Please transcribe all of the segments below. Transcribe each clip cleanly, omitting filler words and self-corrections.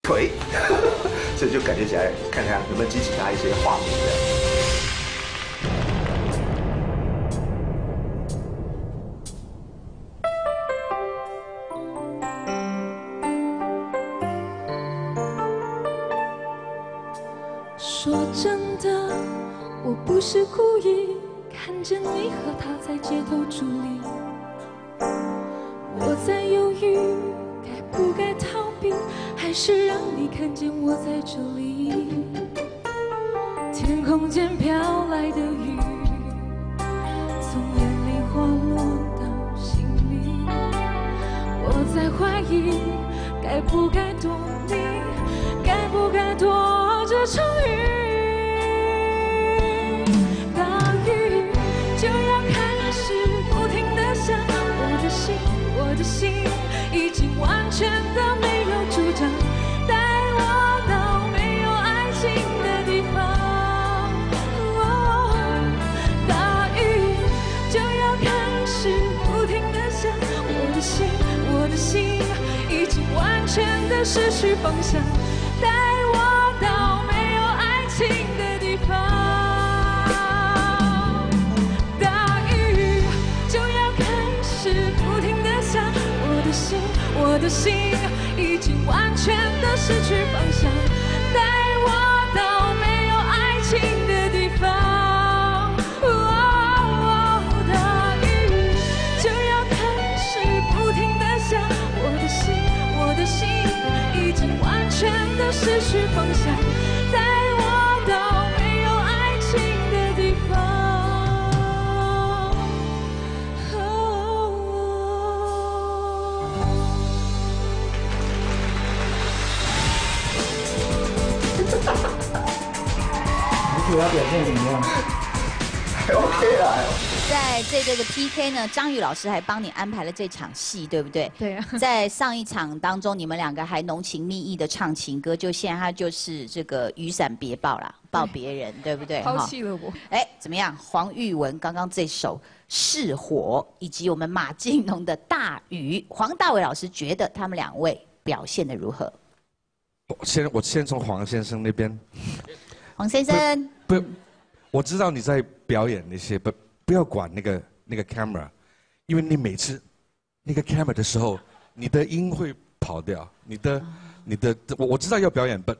腿，所以就感觉起来，看看能不能激起他一些画面的。 说真的，我不是故意看见你和他在街头伫立，我在犹豫该不该逃避，还是让你看见我在这里。天空间飘来的雨，从眼里滑落到心里，我在怀疑该不该躲你，该不该躲这场雨。 我的心已经完全的没有主张，带我到没有爱情的地方。大雨就要开始不停的下，我的心已经完全的失去方向，带我到没有爱情的地方。 我的心已经完全的失去方向，带我到没有爱情的地方。大雨就要开始不停的下，我的心已经完全的失去方向，带我到没有爱情的地方。 我要表现怎么样？还 OK 啦。在这个 PK 呢，张宇老师还帮你安排了这场戏，对不对？对啊。在上一场当中，你们两个还浓情蜜意的唱情歌，就现在他就是这个雨伞别抱啦，抱别人，对不对？抛弃了我。哎，怎么样？黄玉文刚刚这首《是火》，以及我们马靖农的《大雨》，黄大炜老师觉得他们两位表现的如何？我先从黄先生那边。黄先生。 不，我知道你在表演那些，不要管那个 camera， 因为你每次那个 camera 的时候，你的音会跑掉，你的我知道要表演，不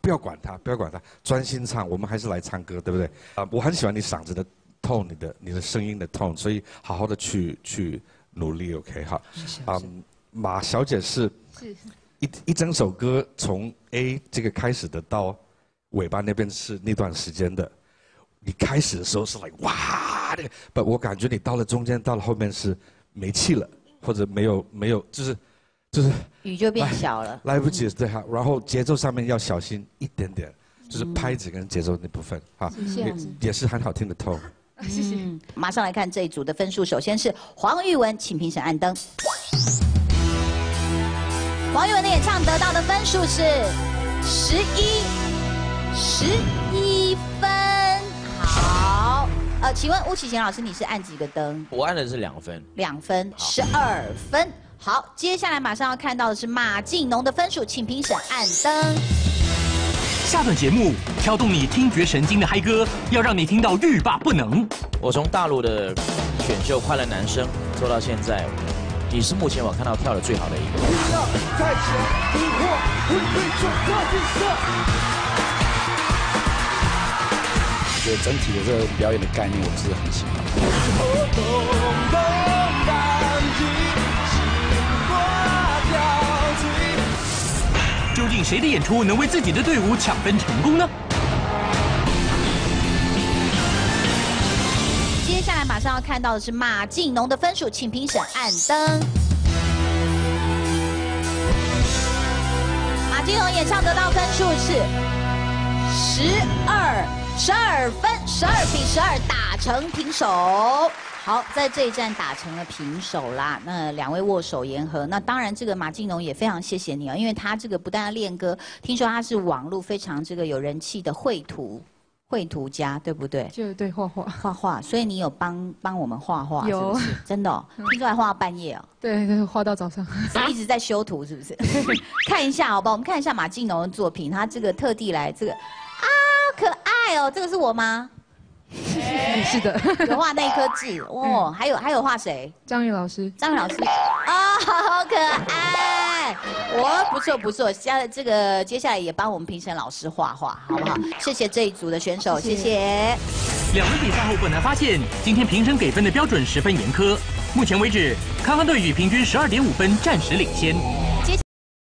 要管它，不要管它，专心唱，我们还是来唱歌，对不对？我很喜欢你嗓子的 tone， 你的声音的 tone， 所以好好的去努力 ，OK 好。马小姐是一整首歌从 A 这个开始的到。 尾巴那边是那段时间的，你开始的时候是 like 哇，那个，不，我感觉你到了中间，到了后面是没气了，或者没有，就是雨就变小了，来不及对哈，然后节奏上面要小心一点点，就是拍子跟节奏那部分哈，也是很好听的 tone。谢谢。马上来看这一组的分数，首先是黄玉文，请评审按灯。黄玉文的演唱得到的分数是11分。好，请问巫启贤老师，你是按几个灯？我按的是2分。2分，12分。好，接下来马上要看到的是马靖农的分数，请评审按灯。下段节目挑动你听觉神经的嗨歌，要让你听到欲罢不能。我从大陆的选秀《快乐男声》做到现在，你是目前我看到跳的最好的一个。我觉得整体的这个表演的概念，我是很喜欢。究竟谁的演出能为自己的队伍抢分成功呢？接下来马上要看到的是马靖农的分数，请评审按灯。马靖农演唱得到分数是12分，12比12打成平手。好，在这一站打成了平手啦。那两位握手言和。那当然，这个马靖农也非常谢谢你哦，因为他这个不但要练歌，听说他是网络非常这个有人气的绘图绘图家，对不对？就对画画。画画，所以你有帮我们画画，是有不是？真的、哦，听说还画到半夜哦。对对，画到早上。一直在修图，是不是？看一下好不好？我们看一下马静农的作品，他这个特地来这个啊，可爱哦！这个是我吗？是的，有画那一颗痣哦。还有画谁？张宇老师。张宇老师啊，好可爱！不错不错，接下来也帮我们评审老师画画，好不好？谢谢这一组的选手，谢谢。2轮比赛后，不难发现，今天评审给分的标准十分严苛。目前为止，康康队以平均12.5分暂时领先。